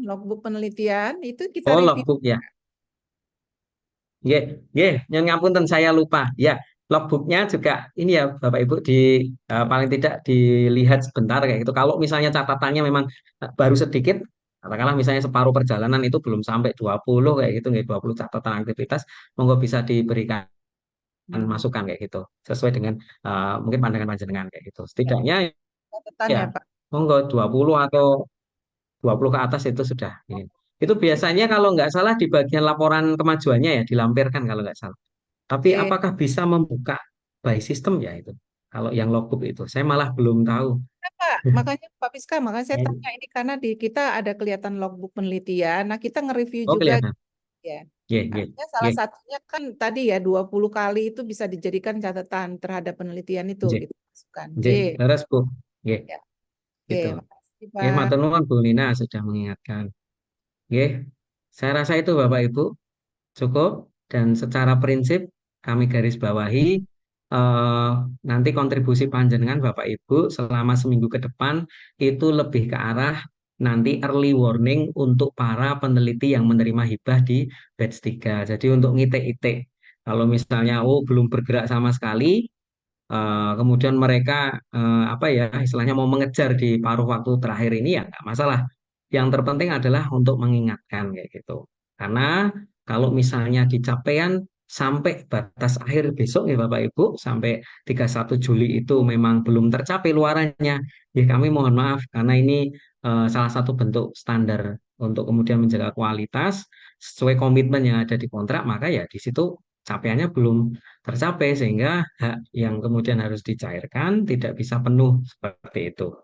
Logbook penelitian itu kita Oh, review. logbook ya. Nggih, nggih, nyuwun ngapunten saya lupa. Ya, logbooknya juga ini ya Bapak Ibu paling tidak dilihat sebentar kayak gitu. Kalau misalnya catatannya memang baru sedikit, katakanlah misalnya separuh perjalanan itu belum sampai 20 kayak gitu nggih, 20 catatan aktivitas, monggo bisa diberikan masukan kayak gitu. Sesuai dengan mungkin pandangan panjenengan kayak gitu. Setidaknya Catatan ya ya Pak. monggo 20 atau 20 ke atas itu sudah ini. Itu biasanya kalau nggak salah di bagian laporan kemajuannya ya dilampirkan kalau nggak salah. Tapi Oke. apakah bisa membuka by system ya itu? Kalau yang logbook itu, saya malah belum tahu. Ya, Pak, makanya Pak Piska, makanya saya Eh, tanya ini karena di kita ada kelihatan logbook penelitian. Nah, kita nge-review Oh juga kelihatan. ya. Nggih, nggih, Artinya salah nggih, satunya kan tadi ya 20 kali itu bisa dijadikan catatan terhadap penelitian itu nggih, gitu masukkan. nggih. Terus Bu, nggih, Ya. Oke, gitu. makasih Nggih, Pak. matur nuwun Bu Lina sudah mengingatkan. Nggih, saya rasa itu Bapak Ibu cukup dan secara prinsip kami garis bawahi nanti kontribusi panjenengan Bapak Ibu selama seminggu ke depan itu lebih ke arah nanti early warning untuk para peneliti yang menerima hibah di batch 3. Jadi untuk ngitik-itik kalau misalnya belum bergerak sama sekali kemudian mereka apa ya istilahnya mau mengejar di paruh waktu terakhir ini ya nggak masalah. Yang terpenting adalah untuk mengingatkan kayak gitu. Karena kalau misalnya di capaian sampai batas akhir besok ya Bapak Ibu sampai 31 Juli itu memang belum tercapai luarannya, ya kami mohon maaf karena ini salah satu bentuk standar untuk kemudian menjaga kualitas sesuai komitmen yang ada di kontrak, maka ya di situ capaiannya belum tercapai sehingga hak yang kemudian harus dicairkan tidak bisa penuh seperti itu.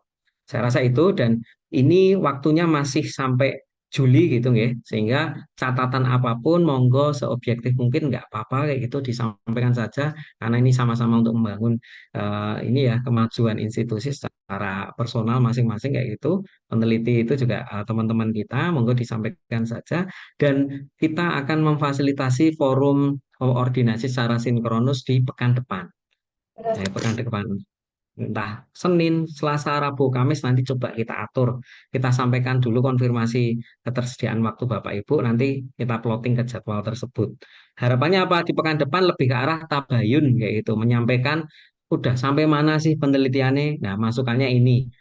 Saya rasa itu dan ini waktunya masih sampai Juli gitu nggih. Sehingga catatan apapun monggo seobjektif mungkin nggak apa-apa kayak gitu disampaikan saja karena ini sama-sama untuk membangun ini ya kemajuan institusi secara personal masing-masing kayak gitu. Peneliti itu juga teman-teman kita monggo disampaikan saja dan kita akan memfasilitasi forum koordinasi secara sinkronus di pekan depan. Pekan depan entah Senin, Selasa, Rabu, Kamis nanti coba kita atur. Kita sampaikan dulu konfirmasi ketersediaan waktu Bapak Ibu, nanti kita plotting ke jadwal tersebut. Harapannya apa? Di pekan depan lebih ke arah tabayun kayak gitu, menyampaikan udah sampai mana sih penelitiannya. Nah, masukannya ini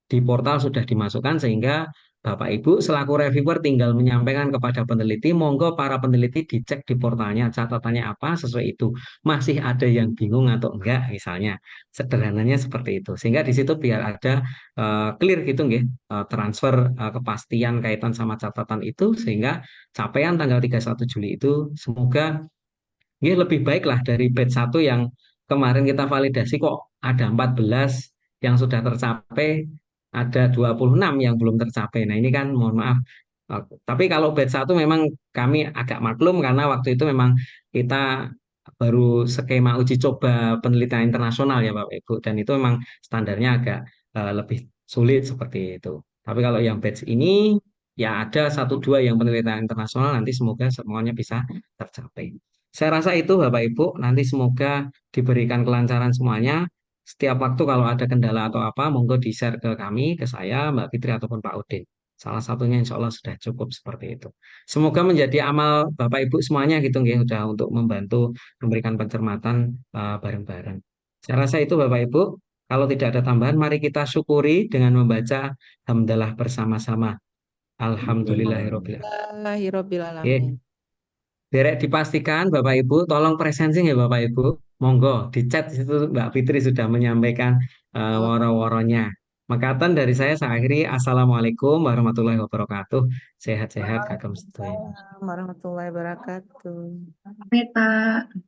di portal sudah dimasukkan sehingga Bapak Ibu selaku reviewer tinggal menyampaikan kepada peneliti, monggo para peneliti dicek di portalnya catatannya apa sesuai itu. Masih ada yang bingung atau enggak misalnya. Sederhananya seperti itu. Sehingga di situ biar ada clear gitu nggih, transfer kepastian kaitan sama catatan itu sehingga capaian tanggal 31 Juli itu semoga lebih baik lah dari batch 1 yang kemarin kita validasi kok ada 14 yang sudah tercapai, ada 26 yang belum tercapai. Nah ini kan mohon maaf. Tapi kalau batch 1 memang kami agak maklum karena waktu itu memang kita baru skema uji coba penelitian internasional ya Bapak Ibu. Dan itu memang standarnya agak lebih sulit seperti itu. Tapi kalau yang batch ini ya ada 1-2 yang penelitian internasional nanti semoga semuanya bisa tercapai. Saya rasa itu Bapak Ibu, nanti semoga diberikan kelancaran semuanya. Setiap waktu kalau ada kendala atau apa, monggo di-share ke kami, ke saya, Mbak Fitri ataupun Pak Udin. Salah satunya insya Allah sudah cukup seperti itu. Semoga menjadi amal Bapak Ibu semuanya gitu nggih, udah untuk membantu memberikan pencermatan bareng-bareng. Saya rasa itu Bapak Ibu. Kalau tidak ada tambahan, mari kita syukuri dengan membaca hamdalah bersama-sama. Alhamdulillahirobbilalamin. Alhamdulillahirabbil Oke. alamin. Derek dipastikan Bapak Ibu, tolong presensi ya Bapak Ibu. Monggo di chat situ Mbak Fitri sudah menyampaikan Oh, woro-woronya. Makatan dari saya akhiri. Assalamualaikum warahmatullahi wabarakatuh. Sehat-sehat Kagem sedaya. Waalaikumsalam warahmatullahi wabarakatuh. Pamit, Pak.